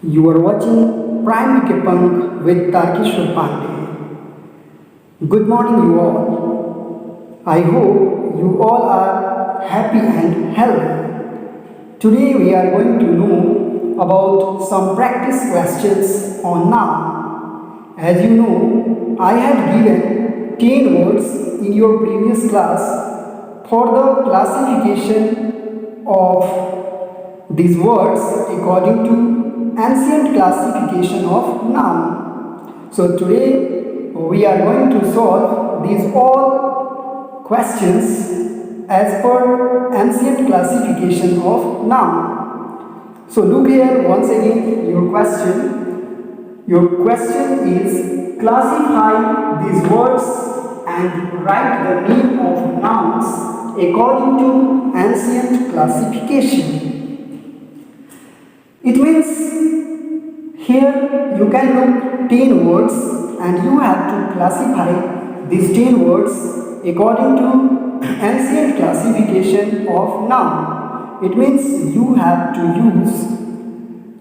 You are watching Prime Wicket Punk with Tarkishwar Pandey. Good morning, you all. I hope you all are happy and healthy. Today we are going to know about some practice questions on noun. As you know, I had given 10 words in your previous class for the classification of these words according to ancient classification of noun. So today we are going to solve these all questions as per ancient classification of noun. So look here once again your question. Your question is classify these words and write the name of nouns according to ancient classification. It means here you can look 10 words and you have to classify these 10 words according to ancient classification of noun. It means you have to use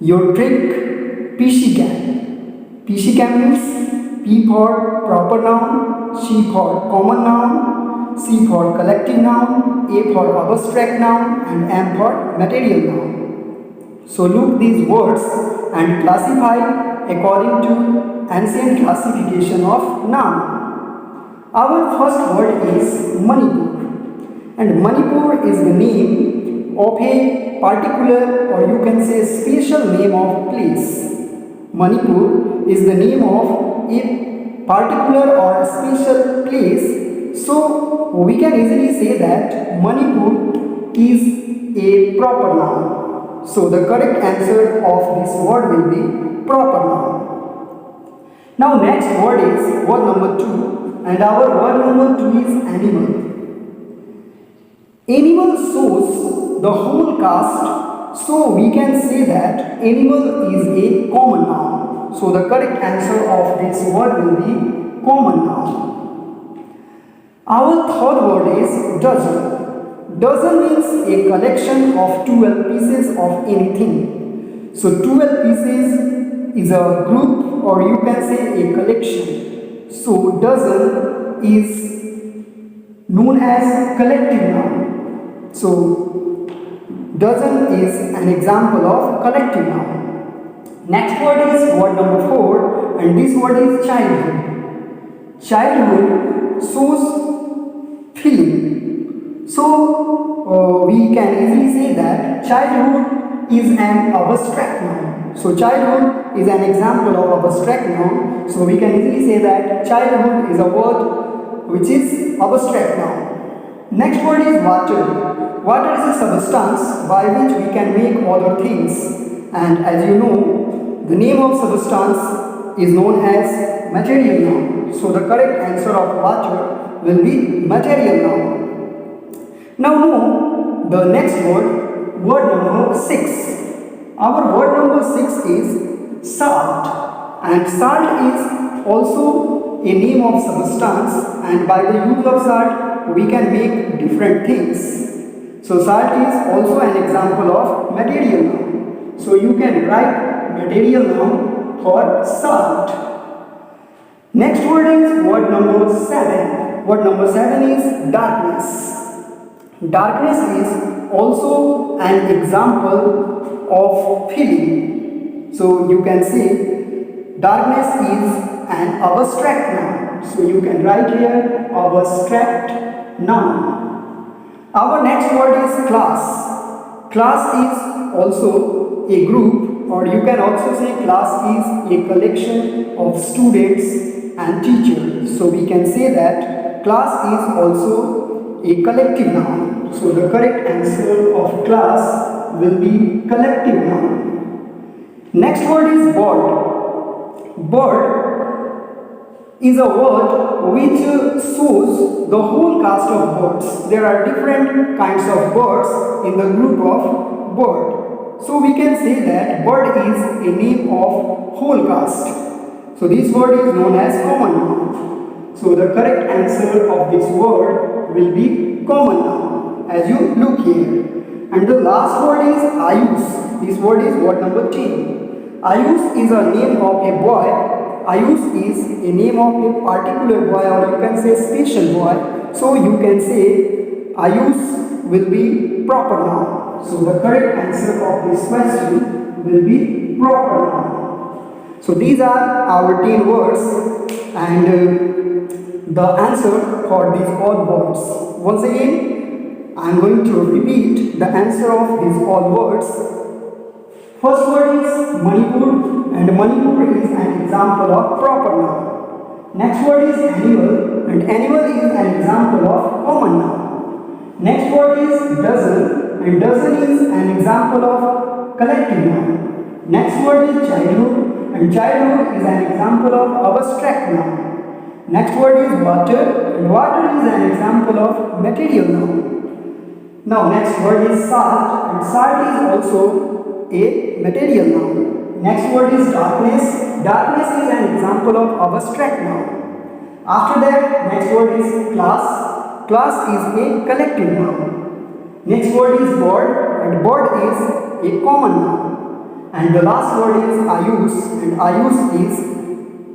your trick PCCAM. PCCAM means P for proper noun, C for common noun, C for collective noun, A for abstract noun and M for material noun. So look these words and classify according to ancient classification of noun. Our first word is Manipur, and Manipur is the name of a particular, or you can say special name of place. Manipur is the name of a particular or a special place. So we can easily say that Manipur is a proper noun. So the correct answer of this word will be proper noun. Now next word is word number 2, and our word number 2 is animal. Animal shows the whole caste, so we can say that animal is a common noun. So the correct answer of this word will be common noun. Our third word is dozen. Dozen means a collection of 12 pieces of anything. So 12 pieces is a group, or you can say a collection. So dozen is known as collective noun. So dozen is an example of collective noun. Next word is word number 4, and this word is childhood. Childhood shows feeling. So we can easily say that childhood is an abstract noun. So childhood is an example of abstract noun. So we can easily say that childhood is a word which is abstract noun. Next word is water. Water is a substance by which we can make other things. And as you know, the name of substance is known as material noun. So the correct answer of water will be material noun. Now know the next word, word number 6. Our word number 6 is salt, and salt is also a name of substance, and by the use of salt we can make different things. So salt is also an example of material noun. So you can write material noun for salt. Next word is word number 7. Word number 7 is darkness. Darkness is also an example of feeling. So you can say darkness is an abstract noun. So you can write here abstract noun. Our next word is class. Class is also a group, or you can also say class is a collection of students and teachers. So we can say that class is also a collective noun. So the correct answer of class will be collective noun. Next word is bird. Bird is a word which shows the whole caste of birds. There are different kinds of birds in the group of bird. So we can say that bird is a name of whole caste. So this word is known as common noun. So the correct answer of this word will be common noun, as you look here. And the last word is ayus. This word is word number 10. Ayush is a name of a boy. Ayush is a name of a particular boy, or you can say special boy. So you can say Ayush will be proper noun. So the correct answer of this question will be proper noun. So these are our 10 words, and the answer for these all words. Once again, I am going to repeat the answer of these all words. First word is Manipur, and Manipur is an example of proper noun. Next word is animal, and animal is an example of common noun. Next word is dozen, and dozen is an example of collective noun. Next word is childhood, and childhood is an example of abstract noun. Next word is water, and water is an example of material noun. Now next word is salt, and salt is also a material noun. Next word is darkness. Darkness is an example of abstract noun. After that, next word is class. Class is a collective noun. Next word is bird, and bird is a common noun. And the last word is Ayush, and Ayush is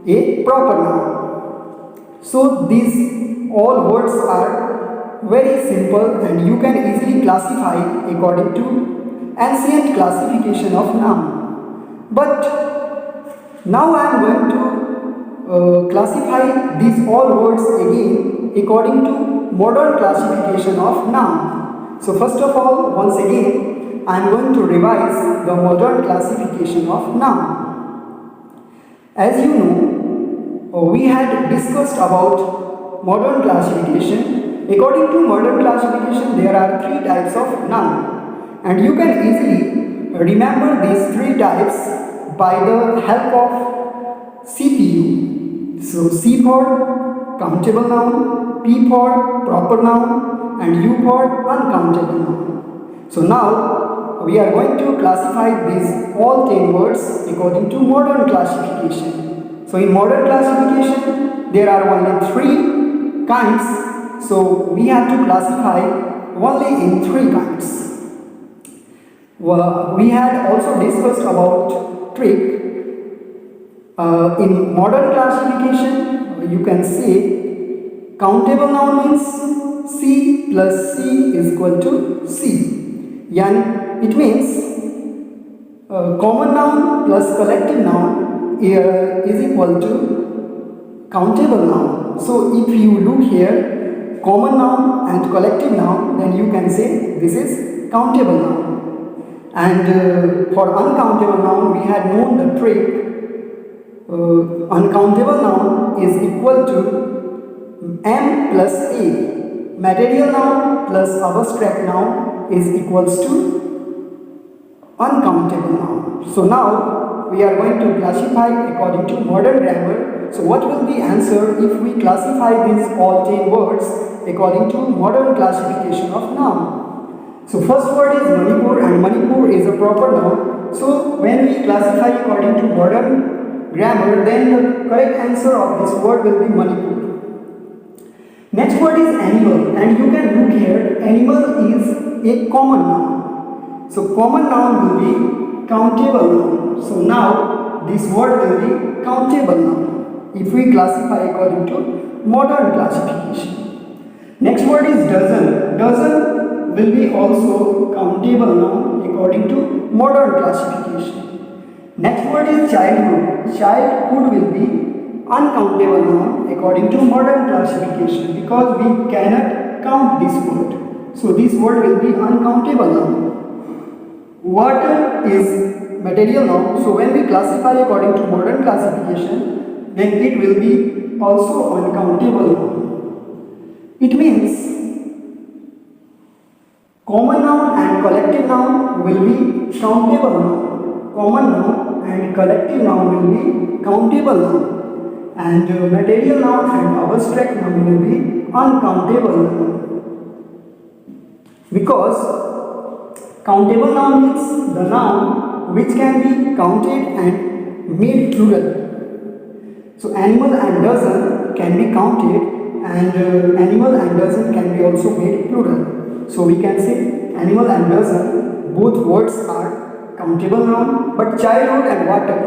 a proper noun. So these all words are very simple, and you can easily classify according to ancient classification of noun. But now I am going to classify these all words again according to modern classification of noun. So first of all, once again, I am going to revise the modern classification of noun. As you know, we had discussed about modern classification. According to modern classification, there are 3 types of noun, and you can easily remember these 3 types by the help of CPU. So C for countable noun, P for proper noun, and U for uncountable noun. So now we are going to classify these all 10 words according to modern classification. So in modern classification, there are only 3 kinds. So we have to classify only in 3 kinds. Well, we had also discussed about trick. In modern classification, you can say countable noun means C plus C is equal to C. And it means common noun plus collective noun is equal to countable noun. So if you look here, common noun and collective noun, then you can say this is countable noun. And for uncountable noun, we had known the trick. Uncountable noun is equal to M plus A. Material noun plus abstract noun is equals to uncountable noun. So now we are going to classify according to modern grammar. So what will be answer if we classify these all 10 words according to modern classification of noun? So first word is Manipur, and Manipur is a proper noun. So when we classify according to modern grammar, then the correct answer of this word will be Manipur. Next word is animal, and you can look here, animal is a common noun. So common noun will be countable noun. So now this word will be countable noun if we classify according to modern classification. Next word is dozen. Dozen will be also countable noun according to modern classification. Next word is childhood. Childhood will be uncountable noun according to modern classification, because we cannot count this word. So this word will be uncountable noun. Water is material noun. So when we classify according to modern classification, then it will be also uncountable noun. It means common noun and collective noun will be countable noun. Common noun and collective noun will be countable noun. And material noun and abstract noun will be uncountable noun. Because countable noun means the noun which can be counted and made plural. So animal and dozen can be counted, and animal and dozen can be also made plural. So we can say animal and dozen, both words are countable noun, but childhood and water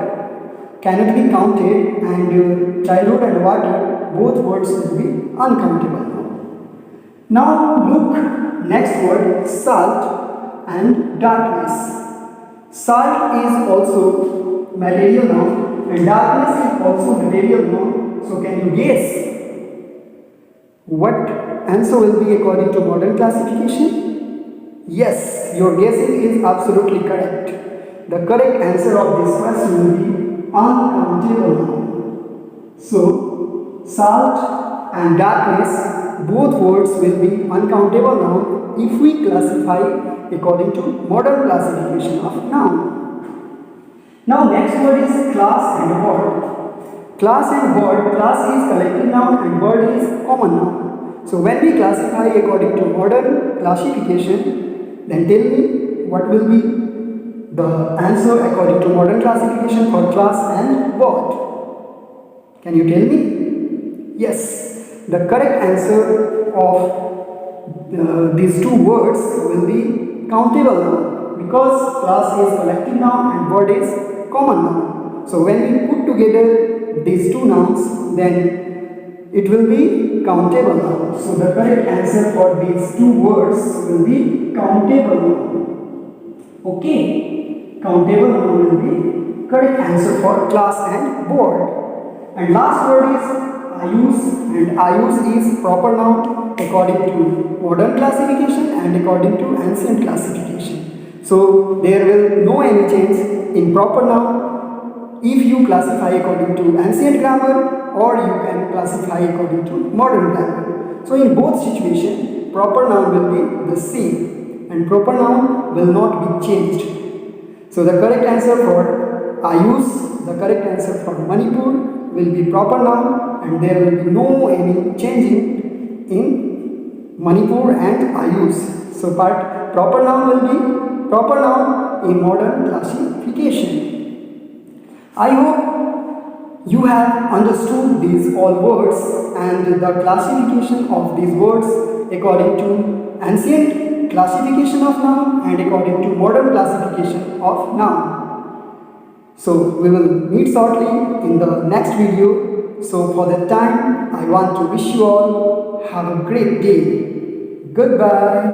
cannot be counted, and childhood and water, both words will be uncountable noun. Now look, next word, salt and darkness. Salt is also material noun and darkness is also material noun. So can you guess what answer will be according to modern classification? Yes, your guessing is absolutely correct. The correct answer of this question will be uncountable noun. So salt and darkness, both words will be uncountable noun if we classify according to modern classification of noun. Now next word is class and word. Class and word, class is collective noun and word is common noun. So when we classify according to modern classification, then tell me what will be the answer according to modern classification for class and word. Can you tell me? Yes, the correct answer of these two words will be countable noun, because class is collective noun and word is common noun. So when we put together these two nouns, then it will be countable noun. So the correct answer for these two words will be countable noun. Okay, countable noun will be correct answer for class and word. And last word is ayus, and ayus is proper noun according to modern classification and according to ancient classification. So there will no any change in proper noun if you classify according to ancient grammar, or you can classify according to modern grammar. So in both situations, proper noun will be the same and proper noun will not be changed. So the correct answer for ayus, the correct answer for Manipur will be proper noun, and there will be no any changing in Manipur and ayus. So proper noun will be proper noun in modern classification. I hope you have understood these all words and the classification of these words according to ancient classification of noun and according to modern classification of noun. So we will meet shortly in the next video. So for that time, I want to wish you all have a great day. Goodbye.